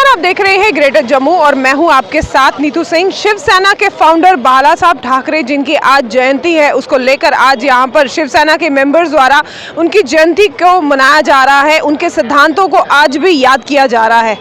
आप देख रहे हैं ग्रेटर जम्मू और मैं हूं आपके साथ नीतू सिंह। शिवसेना के फाउंडर बाला साहब ठाकरे जिनकी आज जयंती है, उसको लेकर आज यहां पर शिवसेना के मेंबर्स द्वारा उनकी जयंती को मनाया जा रहा है। उनके सिद्धांतों को आज भी याद किया जा रहा है।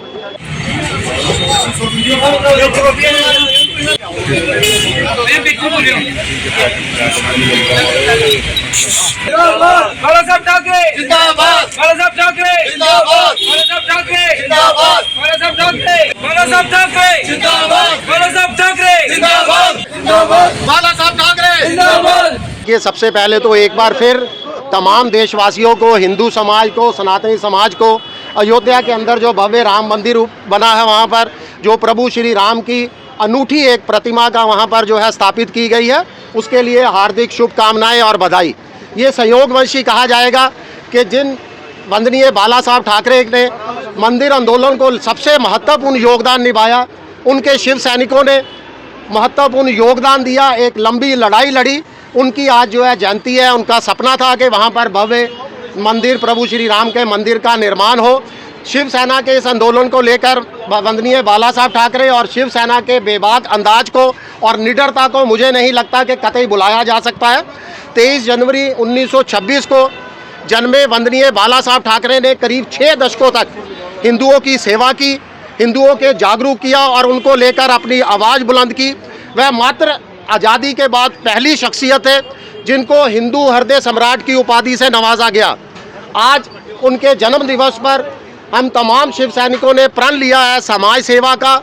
बाला साहब ठाकरे जिंदाबाद, बाला साहब ठाकरे जिंदाबाद, बाला साहब ठाकरे जिंदाबाद, बाला साहब ठाकरे, बाला साहब ठाकरे जिंदाबाद, बाला साहब ठाकरे जिंदाबाद, जिंदाबाद, बाला साहब ठाकरे जिंदाबाद। ये सबसे पहले तो एक बार फिर तमाम देशवासियों को, हिंदू समाज को, सनातनी समाज को, अयोध्या के अंदर जो भव्य राम मंदिर बना है वहाँ पर जो प्रभु श्री राम की अनूठी एक प्रतिमा का वहाँ पर जो है स्थापित की गई है, उसके लिए हार्दिक शुभकामनाएं और बधाई। ये संयोगवंशी कहा जाएगा कि जिन वंदनीय बाला साहब ठाकरे ने मंदिर आंदोलन को सबसे महत्वपूर्ण योगदान निभाया, उनके शिव सैनिकों ने महत्वपूर्ण योगदान दिया, एक लंबी लड़ाई लड़ी, उनकी आज जो है जयंती है। उनका सपना था कि वहाँ पर भव्य मंदिर, प्रभु श्री राम के मंदिर का निर्माण हो। शिवसेना के इस आंदोलन को लेकर वंदनीय बाला साहब ठाकरे और शिवसेना के बेबाक अंदाज को और निडरता को मुझे नहीं लगता कि कतई बुलाया जा सकता है। 23 जनवरी 1926 को जन्मे वंदनीय बाला साहब ठाकरे ने करीब 6 दशकों तक हिंदुओं की सेवा की, हिंदुओं के जागरूक किया और उनको लेकर अपनी आवाज़ बुलंद की। वह मात्र आज़ादी के बाद पहली शख्सियत है जिनको हिंदू हृदय सम्राट की उपाधि से नवाजा गया। आज उनके जन्म दिवस पर हम तमाम शिव सैनिकों ने प्रण लिया है समाज सेवा का,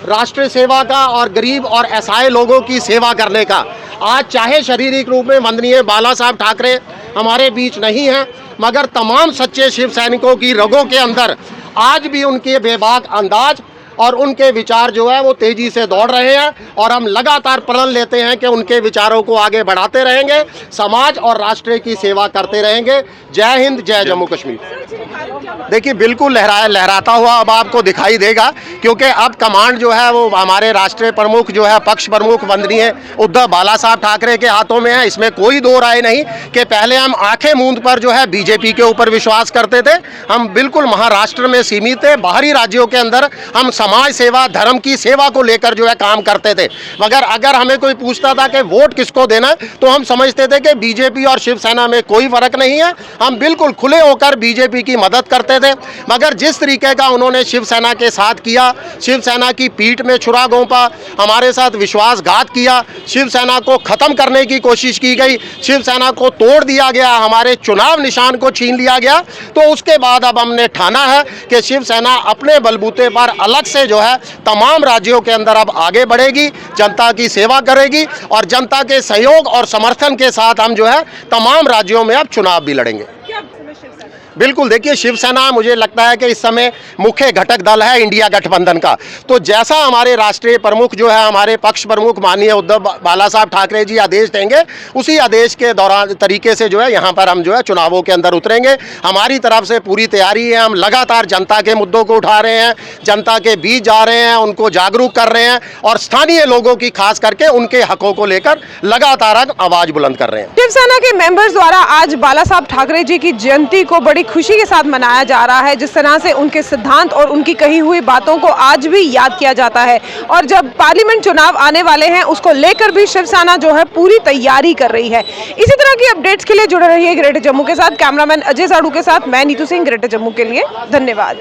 राष्ट्र सेवा का और गरीब और असहाय लोगों की सेवा करने का। आज चाहे शारीरिक रूप में वंदनीय बाला साहब ठाकरे हमारे बीच नहीं हैं, मगर तमाम सच्चे शिव सैनिकों की रगों के अंदर आज भी उनके बेबाक अंदाज और उनके विचार जो है वो तेज़ी से दौड़ रहे हैं और हम लगातार प्रण लेते हैं कि उनके विचारों को आगे बढ़ाते रहेंगे, समाज और राष्ट्र की सेवा करते रहेंगे। जय हिंद, जय जम्मू कश्मीर। देखिए बिल्कुल लहराता हुआ अब आपको दिखाई देगा, क्योंकि अब कमांड जो है वो हमारे राष्ट्रीय प्रमुख जो है पक्ष प्रमुख वंदनीय उद्धव बाला साहब ठाकरे के हाथों में है। इसमें कोई दो राय नहीं कि पहले हम आंखें मूंद पर जो है बीजेपी के ऊपर विश्वास करते थे। हम बिल्कुल महाराष्ट्र में सीमित थे, बाहरी राज्यों के अंदर हम समाज सेवा, धर्म की सेवा को लेकर जो है काम करते थे। मगर अगर हमें कोई पूछता था कि वोट किसको देना है, तो हम समझते थे कि बीजेपी और शिवसेना में कोई फर्क नहीं है। हम बिल्कुल खुले होकर बीजेपी की मदद करते थे। मगर जिस तरीके का उन्होंने शिवसेना के साथ किया, शिवसेना की पीठ में छुरा घोंपा, हमारे साथ विश्वासघात किया, शिवसेना को खत्म करने की कोशिश की गई, शिवसेना को तोड़ दिया गया, हमारे चुनाव निशान को छीन लिया गया, तो उसके बाद अब हमने ठाना है कि शिवसेना अपने बलबूते पर अलग से जो है तमाम राज्यों के अंदर अब आगे बढ़ेगी, जनता की सेवा करेगी और जनता के सहयोग और समर्थन के साथ हम जो है तमाम राज्यों में अब चुनाव भी लड़ेंगे। बिल्कुल, देखिए शिवसेना मुझे लगता है कि इस समय मुख्य घटक दल है इंडिया गठबंधन का। तो जैसा हमारे राष्ट्रीय प्रमुख जो है, हमारे पक्ष प्रमुख माननीय उद्धव बाला साहब ठाकरे जी आदेश देंगे, उसी आदेश के दौरान तरीके से जो है यहाँ पर हम जो है चुनावों के अंदर उतरेंगे। हमारी तरफ से पूरी तैयारी है। हम लगातार जनता के मुद्दों को उठा रहे हैं, जनता के बीच जा रहे हैं, उनको जागरूक कर रहे हैं और स्थानीय लोगों की खास करके उनके हकों को लेकर लगातार आवाज़ बुलंद कर रहे हैं। शिवसेना के मेंबर्स द्वारा आज बाला साहब ठाकरे जी की जयंती को बड़ी खुशी के साथ मनाया जा रहा है। जिस तरह से उनके सिद्धांत और उनकी कही हुई बातों को आज भी याद किया जाता है और जब पार्लियामेंट चुनाव आने वाले हैं उसको लेकर भी शिवसेना जो है पूरी तैयारी कर रही है। इसी तरह की अपडेट्स के लिए जुड़े रहिए ग्रेटर जम्मू के साथ। कैमरामैन अजय साड़ू के साथ मैं नीतू सिंह, ग्रेटर जम्मू के लिए। धन्यवाद।